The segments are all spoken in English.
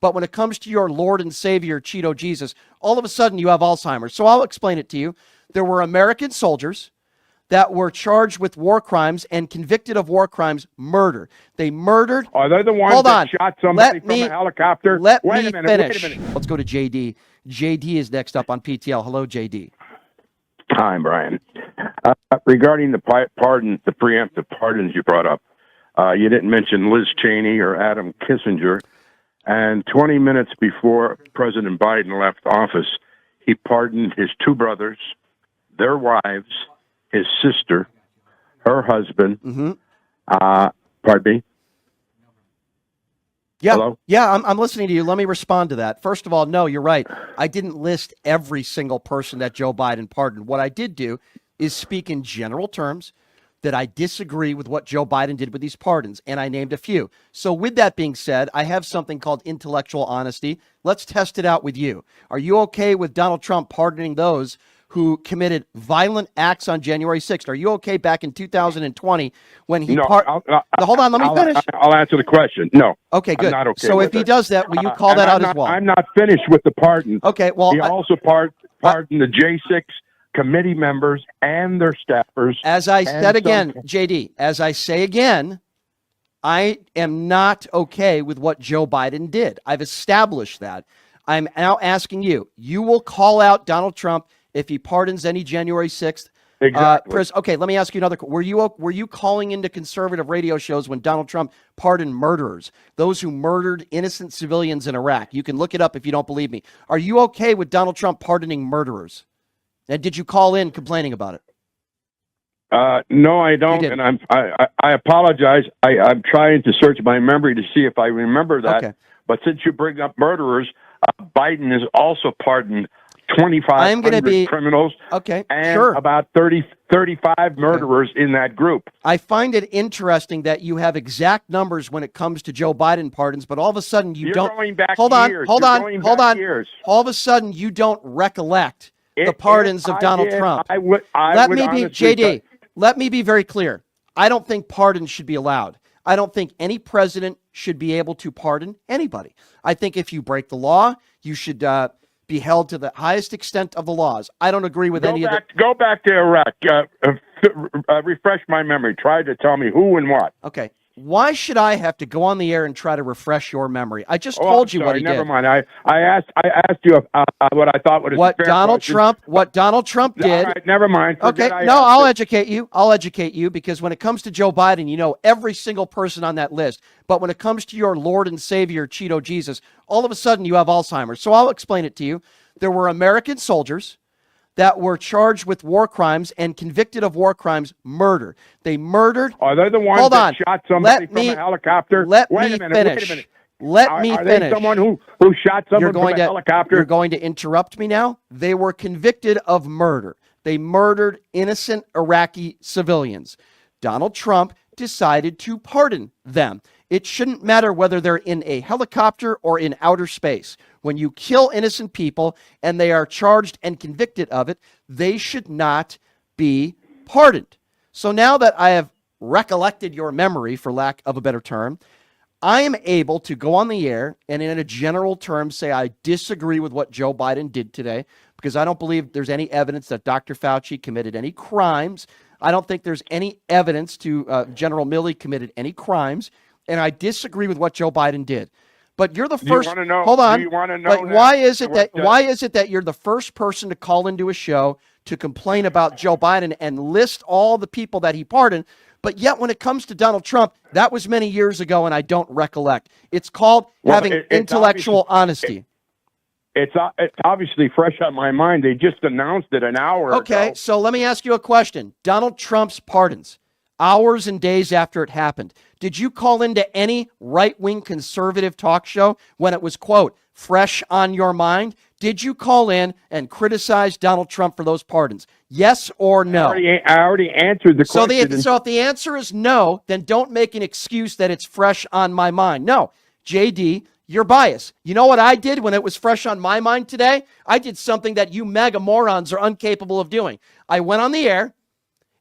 But when it comes to your Lord and Savior, Cheeto Jesus, all of a sudden you have Alzheimer's. So I'll explain it to you. There were American soldiers that were charged with war crimes and convicted of war crimes, murder. They murdered. Are they the ones that shot somebody from a helicopter? Let me finish. Let's go to JD. JD is next up on PTL. Hello, JD. Hi, Brian. Regarding the pardon, the preemptive pardons you brought up, you didn't mention Liz Cheney or Adam Kissinger. And 20 minutes before President Biden left office, he pardoned his two brothers, their wives, his sister, her husband. Pardon me? Yeah. Hello? Yeah, I'm listening to you. Let me respond to that. First of all, no, you're right. I didn't list every single person that Joe Biden pardoned. What I did do is speak in general terms that I disagree with what Joe Biden did with these pardons, and I named a few. So with that being said, I have something called intellectual honesty. Let's test it out with you. Are you okay with Donald Trump pardoning those who committed violent acts on January 6th? Are you okay back in 2020 when he hold on, let me finish. I'll answer the question. No. Okay, good. I'm not okay so if he does that, will you call that out as well? I'm not finished with the pardon. Okay, well, he also pardoned the J6 committee members and their staffers. As I said again, JD, as I say again, I am not okay with what Joe Biden did. I've established that. I'm now asking you, you will call out Donald Trump if he pardons any January 6th. Exactly. Okay, let me ask you another. Were you calling into conservative radio shows when Donald Trump pardoned murderers, those who murdered innocent civilians in Iraq? You can look it up if you don't believe me. Are you okay with Donald Trump pardoning murderers? And did you call in complaining about it? No, I don't, and I apologize. I'm trying to search my memory to see if I remember that. Okay. But since you bring up murderers, Biden has also pardoned 2,500 criminals. Okay, and sure. about 35 murderers in that group. I find it interesting that you have exact numbers when it comes to Joe Biden pardons, but all of a sudden you don't. Going back hold years. on. Years. All of a sudden you don't recollect the pardons of Donald Trump. Let me be very clear. I don't think pardons should be allowed. I don't think any president should be able to pardon anybody. I think if you break the law, you should be held to the highest extent of the laws. I don't agree with any of that. Go back to Iraq. Refresh my memory. Try to tell me who and what. Okay. Why should I have to go on the air and try to refresh your memory? I just told you what he did. Never mind. I asked you what I thought was what Donald Trump did. All right, never mind. Okay, I'll educate you. I'll educate you because when it comes to Joe Biden, you know every single person on that list. But when it comes to your Lord and Savior, Cheeto Jesus, all of a sudden you have Alzheimer's. So I'll explain it to you. There were American soldiers that were charged with war crimes and convicted of war crimes, murder. They murdered. Are they the ones that shot somebody from a helicopter? Let me finish. Let me finish. Are they someone who shot someone from a helicopter? You're going to interrupt me now? They were convicted of murder. They murdered innocent Iraqi civilians. Donald Trump decided to pardon them. It shouldn't matter whether they're in a helicopter or in outer space. When you kill innocent people and they are charged and convicted of it, they should not be pardoned. So now that I have recollected your memory, for lack of a better term, I am able to go on the air and in a general term say I disagree with what Joe Biden did today because I don't believe there's any evidence that Dr. Fauci committed any crimes. I don't think there's any evidence to General Milley committed any crimes. And I disagree with what Joe Biden did. But you're the first. Hold on. But why is it that you're the first person to call into a show to complain about Joe Biden and list all the people that he pardoned? But yet, when it comes to Donald Trump, that was many years ago, and I don't recollect. It's called having intellectual honesty. It's obviously fresh on my mind. They just announced it an hour ago. Okay, so let me ask you a question. Donald Trump's pardons, hours and days after it happened. Did you call into any right-wing conservative talk show when it was, quote, fresh on your mind? Did you call in and criticize Donald Trump for those pardons? Yes or no? I already answered the question. So if the answer is no, then don't make an excuse that it's fresh on my mind. No, JD, you're biased. You know what I did when it was fresh on my mind today? I did something that you MAGA morons are incapable of doing. I went on the air,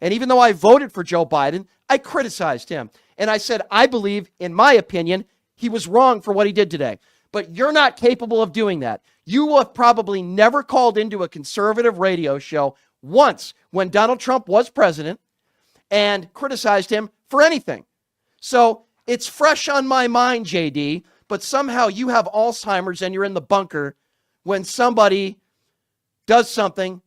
and even though I voted for Joe Biden, I criticized him. And I said, I believe, in my opinion, he was wrong for what he did today. but you're not capable of doing that. You have probably never called into a conservative radio show once when Donald Trump was president and criticized him for anything. So it's fresh on my mind, JD, but somehow you have Alzheimer's and you're in the bunker when somebody does something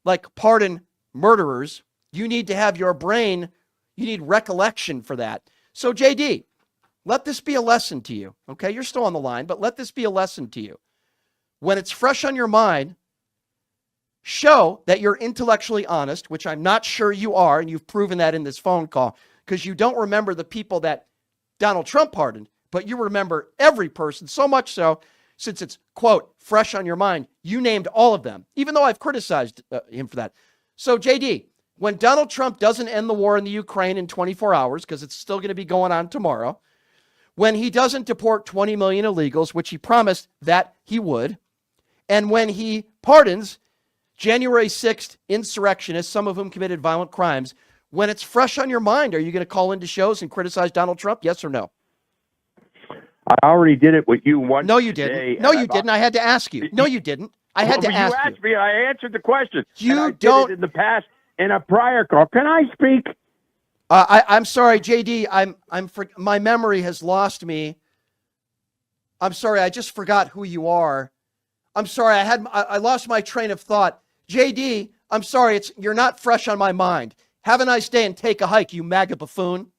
like pardon murderers. You need to have your brain, you need recollection for that. So JD, let this be a lesson to you. Okay, you're still on the line, but let this be a lesson to you. When it's fresh on your mind, show that you're intellectually honest, which I'm not sure you are, and you've proven that in this phone call, because you don't remember the people that Donald Trump pardoned, but you remember every person, so much so, since it's, quote, fresh on your mind, you named all of them, even though I've criticized him for that. So, JD, when Donald Trump doesn't end the war in the Ukraine in 24 hours, because it's still going to be going on tomorrow, when he doesn't deport 20 million illegals, which he promised that he would, and when he pardons January 6th insurrectionists, some of whom committed violent crimes, when it's fresh on your mind, are you going to call into shows and criticize Donald Trump? Yes or no? I already did it with you once. No, you didn't. No, you didn't. I had to ask you. No, you didn't. I had to ask you. You asked me. I answered the question. You did don't. it in the past in a prior call. Can I speak? I'm sorry, JD. My memory has lost me. I'm sorry. I just forgot who you are. I'm sorry. I lost my train of thought. JD, I'm sorry. You're not fresh on my mind. Have a nice day and take a hike, you MAGA buffoon.